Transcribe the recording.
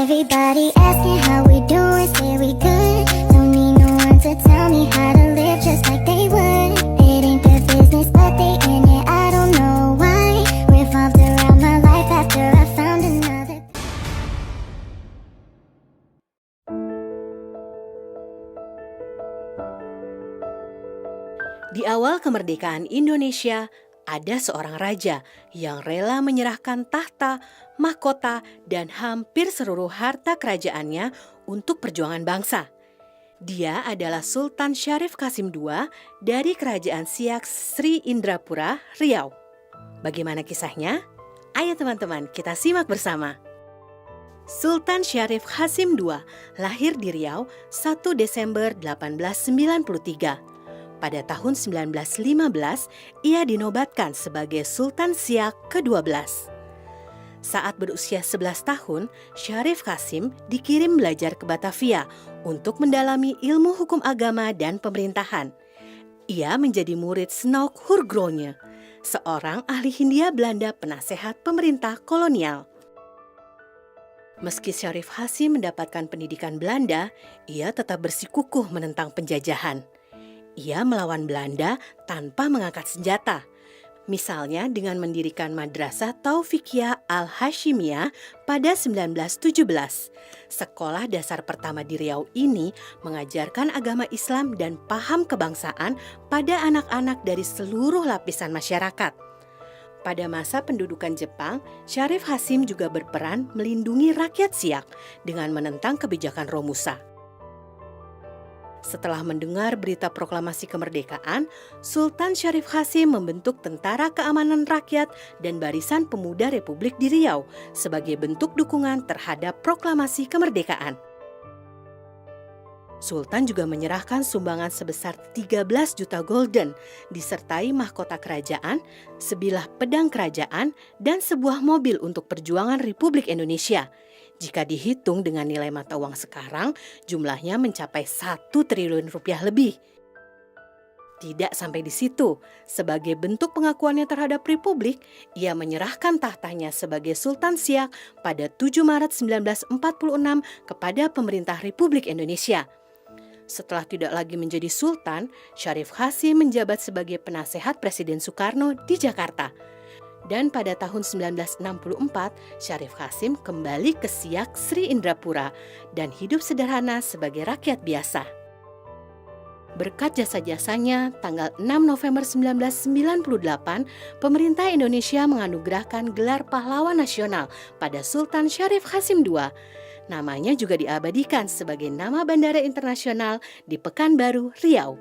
Everybody asking how we doing, say we good. Don't need no one to tell me how to live just like they would. It ain't their business, but they in it, I don't know why. Revolved around my life after I found another. Di awal kemerdekaan Indonesia, ada seorang raja yang rela menyerahkan tahta, mahkota, dan hampir seluruh harta kerajaannya untuk perjuangan bangsa. Dia adalah Sultan Syarif Qasim II dari Kerajaan Siak Sri Indrapura, Riau. Bagaimana kisahnya? Ayo teman-teman, kita simak bersama. Sultan Syarif Qasim II lahir di Riau 1 Desember 1893. Pada tahun 1915, ia dinobatkan sebagai Sultan Siak ke-12. Saat berusia 11 tahun, Syarif Qasim dikirim belajar ke Batavia untuk mendalami ilmu hukum agama dan pemerintahan. Ia menjadi murid Snouk Hurgronje, seorang ahli Hindia Belanda penasehat pemerintah kolonial. Meski Syarif Qasim mendapatkan pendidikan Belanda, ia tetap bersikukuh menentang penjajahan. Ia melawan Belanda tanpa mengangkat senjata. Misalnya dengan mendirikan Madrasah Taufikiyah Al-Hashimiyah pada 1917. Sekolah dasar pertama di Riau ini mengajarkan agama Islam dan paham kebangsaan pada anak-anak dari seluruh lapisan masyarakat. Pada masa pendudukan Jepang, Syarif Qasim juga berperan melindungi rakyat Siak dengan menentang kebijakan Romusa. Setelah mendengar berita proklamasi kemerdekaan, Sultan Syarif Qasim membentuk Tentara Keamanan Rakyat dan Barisan Pemuda Republik di Riau sebagai bentuk dukungan terhadap proklamasi kemerdekaan. Sultan juga menyerahkan sumbangan sebesar 13 juta gulden, disertai mahkota kerajaan, sebilah pedang kerajaan, dan sebuah mobil untuk perjuangan Republik Indonesia. Jika dihitung dengan nilai mata uang sekarang, jumlahnya mencapai 1 triliun rupiah lebih. Tidak sampai di situ, sebagai bentuk pengakuannya terhadap Republik, ia menyerahkan tahtanya sebagai Sultan Siak pada 7 Maret 1946 kepada pemerintah Republik Indonesia. Setelah tidak lagi menjadi Sultan, Syarif Qasim menjabat sebagai penasehat Presiden Soekarno di Jakarta. Dan pada tahun 1964, Syarif Qasim kembali ke Siak Sri Indrapura dan hidup sederhana sebagai rakyat biasa. Berkat jasa-jasanya, tanggal 6 November 1998, pemerintah Indonesia menganugerahkan gelar pahlawan nasional pada Sultan Syarif Qasim II. Namanya juga diabadikan sebagai nama bandara internasional di Pekanbaru, Riau.